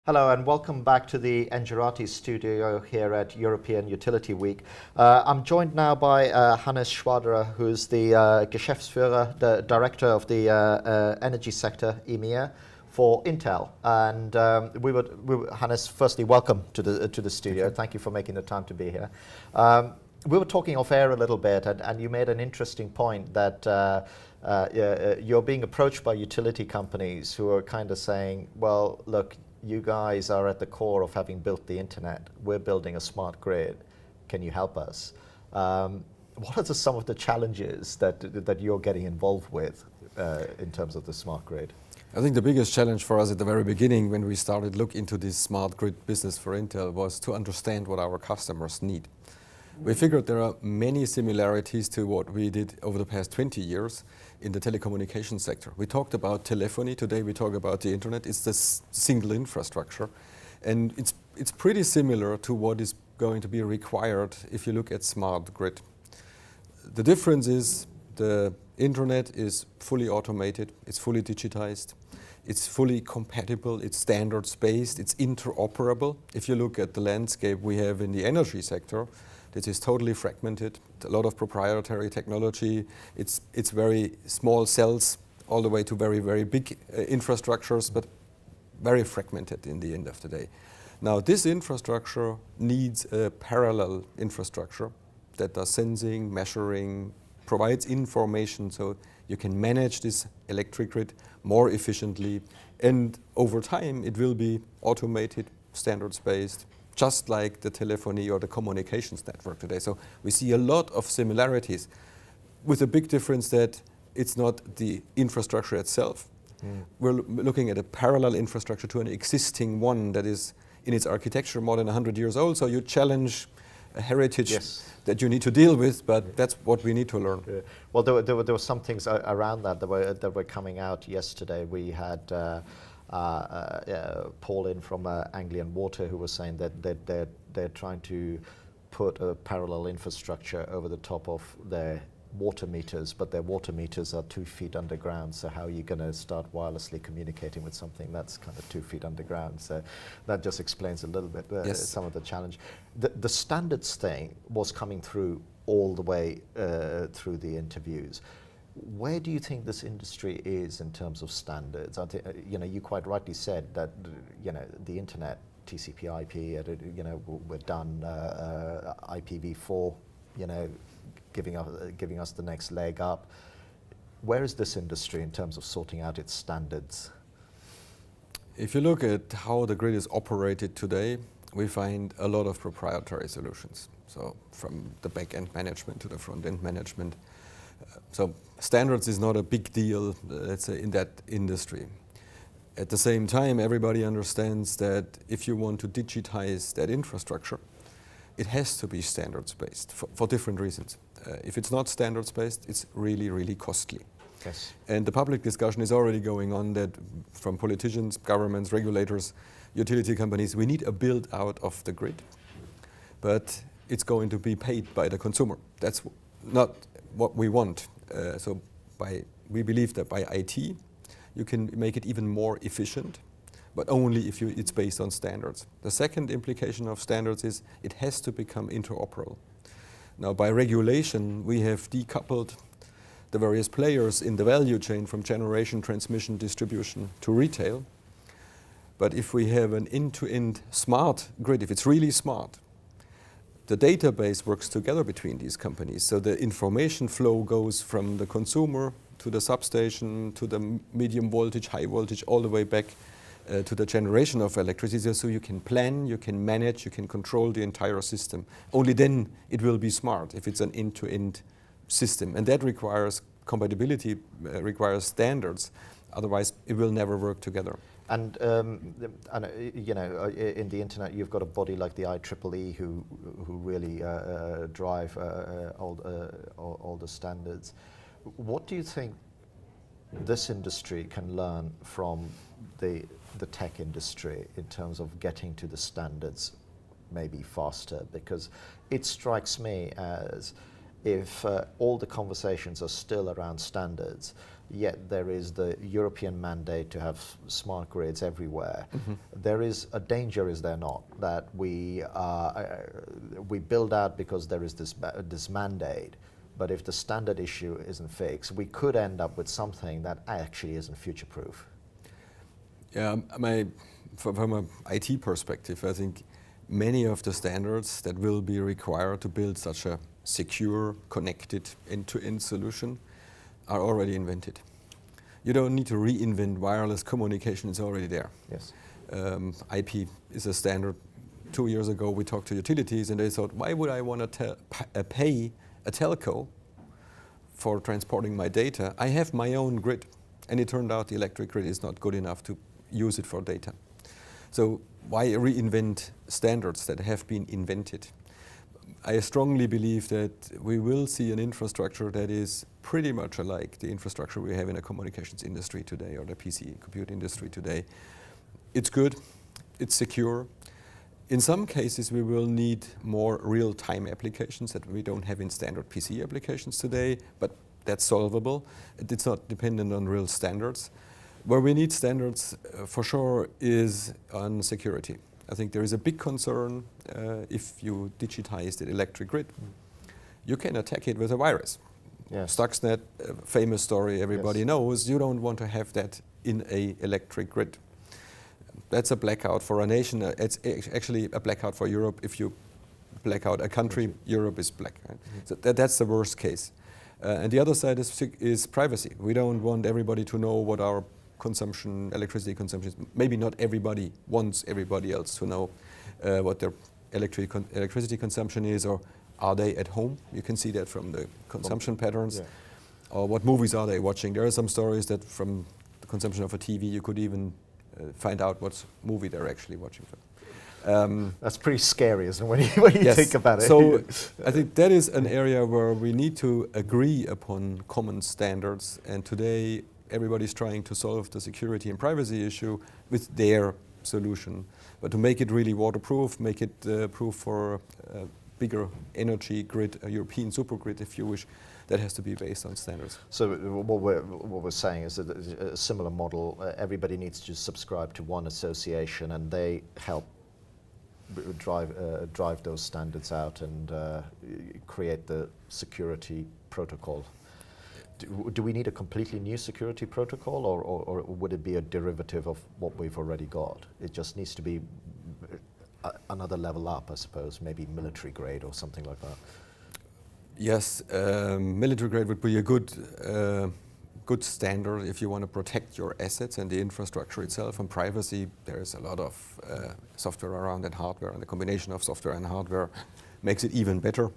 Hello and welcome back to the Engerati studio here at European Utility Week. I'm joined now by Hannes Schwaderer, who's the Geschäftsführer, the Director of the Energy Sector, EMEA, for Intel. And Hannes, firstly, welcome to the studio. Thank you for making the time to be here. We were talking off air a little bit, and you made an interesting point that you're being approached by utility companies who are kind of saying, well, look, you guys are at the core of having built the internet. We're building a smart grid. Can you help us? What are some of the challenges that you're getting involved with in terms of the smart grid? I think the biggest challenge for us at the very beginning when we started look into this smart grid business for Intel was to understand what our customers need. We figured there are many similarities to what we did over the past 20 years in the telecommunications sector. We talked about telephony, today we talk about the internet. It's this single infrastructure, and it's pretty similar to what is going to be required if you look at smart grid. The difference is the internet is fully automated, it's fully digitized, it's fully compatible, it's standards-based, it's interoperable. If you look at the landscape we have in the energy sector, this is totally fragmented, a lot of proprietary technology. It's very small cells all the way to very, very big infrastructures, but very fragmented in the end of the day. Now, this infrastructure needs a parallel infrastructure that does sensing, measuring, provides information so you can manage this electric grid more efficiently. And over time, it will be automated, standards-based, just like the telephony or the communications network today. So we see a lot of similarities with a big difference that it's not the infrastructure itself. We're looking at a parallel infrastructure to an existing one that is in its architecture more than 100 years old. So you challenge a heritage that you need to deal with, but that's what we need to learn. Yeah. Well, there were some things around that were coming out yesterday. We had Paul in from Anglian Water, who was saying that they're trying to put a parallel infrastructure over the top of their water meters, but their water meters are 2 feet underground. So how are you going to start wirelessly communicating with something that's kind of 2 feet underground? So that just explains a little bit some of the challenge. The standards thing was coming through all the way through the interviews. Where do you think this industry is in terms of standards? I think, you quite rightly said that, the internet, TCP/IP, we're done. IPv4, giving us the next leg up. Where is this industry in terms of sorting out its standards? If you look at how the grid is operated today, we find a lot of proprietary solutions. So from the back-end management to the front-end management. So standards is not a big deal, let's say, in that industry. At the same time, everybody understands that if you want to digitize that infrastructure, it has to be standards-based for different reasons. If it's not standards-based, it's really, really costly. Yes. And the public discussion is already going on that from politicians, governments, regulators, utility companies, we need a build-out of the grid. But it's going to be paid by the consumer. That's not what we want. We believe that by IT, you can make it even more efficient, but only if it's based on standards. The second implication of standards is it has to become interoperable. Now, by regulation, we have decoupled the various players in the value chain from generation, transmission, distribution to retail. But if we have an end-to-end smart grid, if it's really smart, the database works together between these companies. So the information flow goes from the consumer to the substation, to the medium voltage, high voltage, all the way back to the generation of electricity. So you can plan, you can manage, you can control the entire system. Only then it will be smart if it's an end-to-end system. And that requires compatibility, requires standards. Otherwise, it will never work together. And in the internet, you've got a body like the IEEE who really drive all the standards. What do you think this industry can learn from the tech industry in terms of getting to the standards maybe faster? Because it strikes me as if all the conversations are still around standards, yet there is the European mandate to have smart grids everywhere, there is a danger, is there not, that we build out because there is this mandate, but if the standard issue isn't fixed, we could end up with something that actually isn't future-proof. Yeah, from an IT perspective, I think many of the standards that will be required to build such a secure, connected, end-to-end solution are already invented. You don't need to reinvent wireless communication, it's already there. Yes. IP is a standard. 2 years ago we talked to utilities and they thought, why would I want to pay a telco for transporting my data? I have my own grid. And it turned out the electric grid is not good enough to use it for data. So why reinvent standards that have been invented? I strongly believe that we will see an infrastructure that is pretty much alike the infrastructure we have in the communications industry today or the PC compute industry today. It's good, it's secure. In some cases we will need more real-time applications that we don't have in standard PC applications today, but that's solvable. It's not dependent on real standards. Where we need standards for sure is on security. I think there is a big concern if you digitize the electric grid. You can attack it with a virus. Yes. Stuxnet, famous story everybody Yes. knows. You don't want to have that in a electric grid. That's a blackout for a nation. It's actually a blackout for Europe. If you black out a country, Europe is black. Right? So that's the worst case. And the other side is privacy. We don't want everybody to know what our electricity consumption is. Maybe not everybody wants everybody else to know what their electricity consumption is, or are they at home? You can see that from the consumption patterns. Yeah. Or what movies are they watching? There are some stories that from the consumption of a TV you could even find out what movie they're actually watching. That's pretty scary, isn't it, when you Yes. think about it? So I think that is an area where we need to agree upon common standards, and today everybody's trying to solve the security and privacy issue with their solution. But to make it really waterproof, make it proof for a bigger energy grid, a European supergrid if you wish, that has to be based on standards. So what we're saying is that a similar model, everybody needs to subscribe to one association and they help drive those standards out and create the security protocol. Do we need a completely new security protocol, or would it be a derivative of what we've already got? It just needs to be another level up, I suppose, maybe military grade or something like that. Yes, military grade would be a good standard if you want to protect your assets and the infrastructure itself. And privacy, there is a lot of software around and hardware, and the combination of software and hardware makes it even better.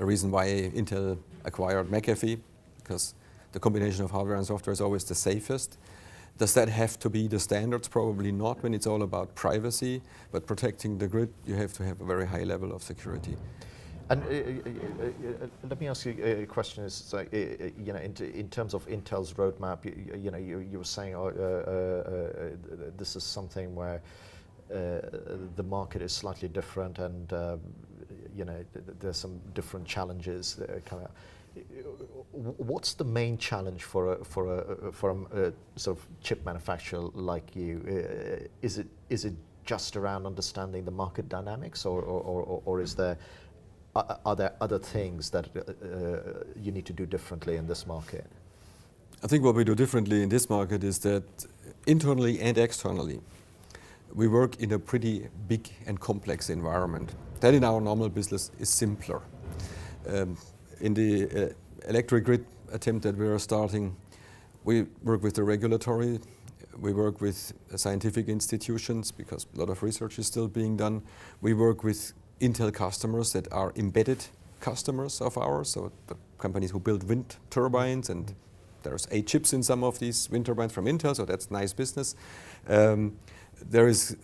A reason why Intel acquired McAfee, because the combination of hardware and software is always the safest. Does that have to be the standards? Probably not when it's all about privacy, but protecting the grid, you have to have a very high level of security. And let me ask you a question. Is like, you know, in terms of Intel's roadmap, you were saying this is something where the market is slightly different, and there's some different challenges that are coming up. What's the main challenge for a sort of chip manufacturer like you? Is it just around understanding the market dynamics, or is there are there other things that you need to do differently in this market? I think what we do differently in this market is that internally and externally, we work in a pretty big and complex environment. That in our normal business is simpler. In the electric grid attempt that we are starting, we work with the regulatory, we work with scientific institutions because a lot of research is still being done. We work with Intel customers that are embedded customers of ours, so the companies who build wind turbines, and there's 8 chips in some of these wind turbines from Intel, so that's nice business. There is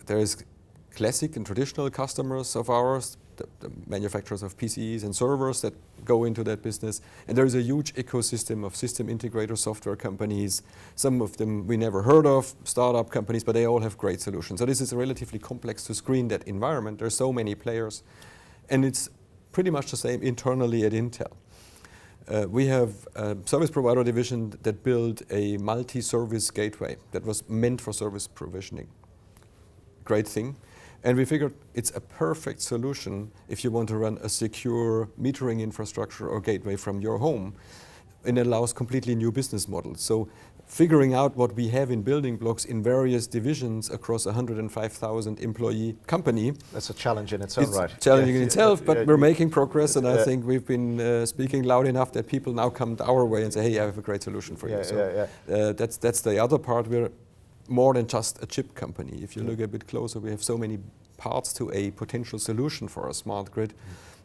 classic and traditional customers of ours, the manufacturers of PCs and servers that go into that business. And there is a huge ecosystem of system integrator software companies. Some of them we never heard of, startup companies, but they all have great solutions. So this is relatively complex to screen that environment. There's so many players. And it's pretty much the same internally at Intel. We have a service provider division that built a multi-service gateway that was meant for service provisioning. Great thing. And we figured it's a perfect solution if you want to run a secure metering infrastructure or gateway from your home. And it allows completely new business models. So figuring out what we have in building blocks in various divisions across a 105,000 employee company. That's a challenge in its own right. Challenging in itself, but we're making progress, and I think we've been speaking loud enough that people now come our way and say, hey, I have a great solution for you. So that's the other part. We're more than just a chip company. If you look a bit closer, we have so many parts to a potential solution for a smart grid.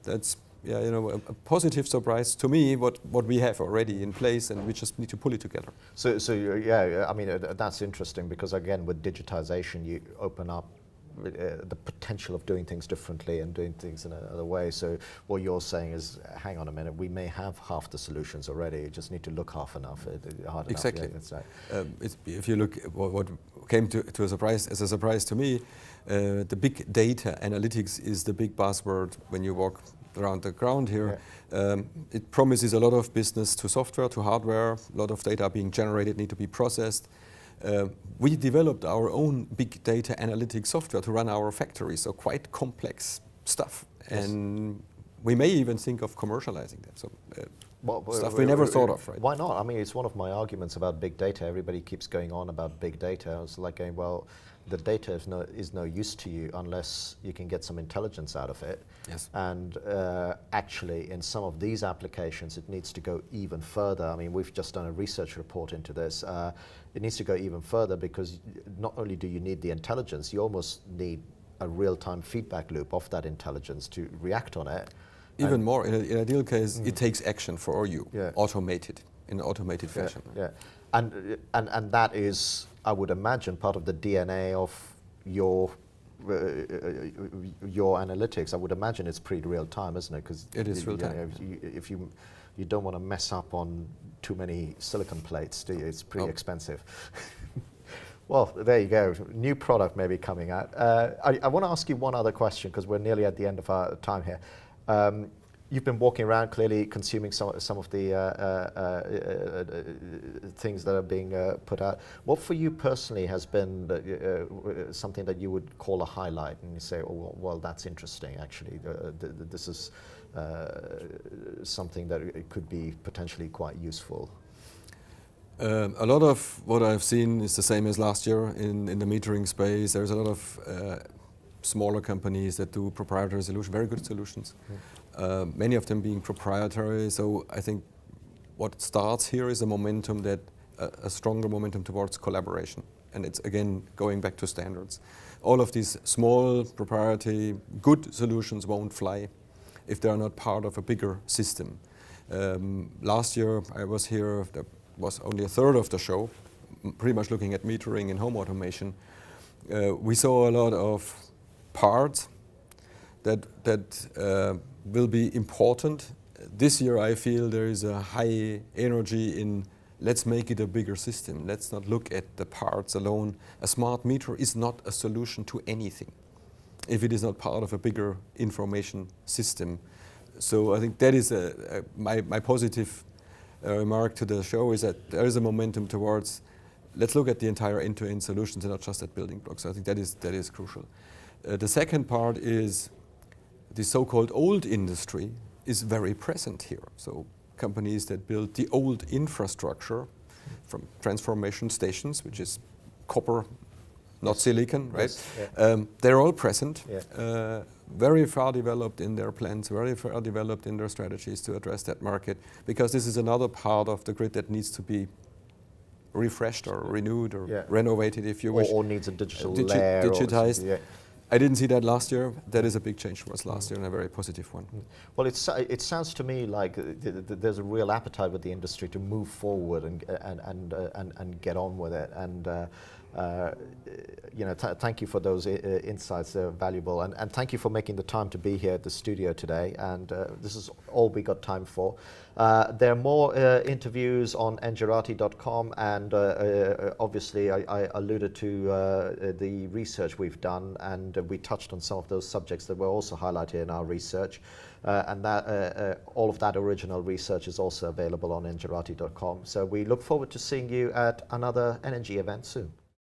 That's a positive surprise to me, what we have already in place, and we just need to pull it together. So I mean, that's interesting, because again, with digitization, you open up the potential of doing things differently and doing things in another way. So what you're saying is, hang on a minute, we may have half the solutions already, you just need to look hard enough. Exactly. Yeah, that's right. If you look what came to a surprise to me, the big data analytics is the big buzzword when you walk around the ground here. Yeah. It promises a lot of business to software, to hardware, a lot of data being generated, need to be processed. We developed our own big data analytics software to run our factories, so quite complex stuff. Yes. And we may even think of commercializing that. So stuff we never thought of, right? Why not? I mean, it's one of my arguments about big data. Everybody keeps going on about big data. I was like going, well, the data is no use to you unless you can get some intelligence out of it. Yes. And actually, in some of these applications, it needs to go even further. I mean, we've just done a research report into this. It needs to go even further, because not only do you need the intelligence, you almost need a real-time feedback loop of that intelligence to react on it. Even more, in an ideal case, it takes action for you, automated, in an automated fashion. Yeah. And that is, I would imagine, part of the DNA of your analytics. I would imagine it's pretty real time, isn't it? Because it is real time. If you don't want to mess up on too many silicon plates, do you? It's pretty expensive. Well, there you go. New product maybe coming out. I want to ask you one other question, because we're nearly at the end of our time here. You've been walking around, clearly consuming some of the things that are being put out. What for you personally has been something that you would call a highlight, and you say, oh, well, that's interesting, actually. This is something that it could be potentially quite useful? A lot of what I've seen is the same as last year in the metering space. There's a lot of smaller companies that do proprietary solutions, very good solutions. Many of them being proprietary. So I think what starts here is a momentum that a stronger momentum towards collaboration. And it's again going back to standards. All of these small proprietary good solutions won't fly if they are not part of a bigger system. Last year I was here, there was only a third of the show, pretty much looking at metering and home automation. We saw a lot of parts that will be important. This year I feel there is a high energy in let's make it a bigger system. Let's not look at the parts alone. A smart meter is not a solution to anything if it is not part of a bigger information system. So I think that is my positive remark to the show, is that there is a momentum towards let's look at the entire end-to-end solutions and not just at building blocks. So I think that is crucial. The second part is the so-called old industry is very present here. So companies that build the old infrastructure from transformation stations, which is copper, not silicon, right? Yes. Yeah. They're all present, Yeah. very far developed in their plans, very far developed in their strategies to address that market, because this is another part of the grid that needs to be refreshed or renewed or renovated, if you wish. Or needs a digital layer. Digitized. I didn't see that last year. That is a big change for us last year, and a very positive one. Well, it sounds to me like there's a real appetite with the industry to move forward and get on with it. And Thank you for those insights. They're valuable, and thank you for making the time to be here at the studio today. And this is all we got time for. There are more interviews on engerati.com, and obviously I alluded to the research we've done, and we touched on some of those subjects that were also highlighted in our research. And that all of that original research is also available on engerati.com. So we look forward to seeing you at another energy event soon.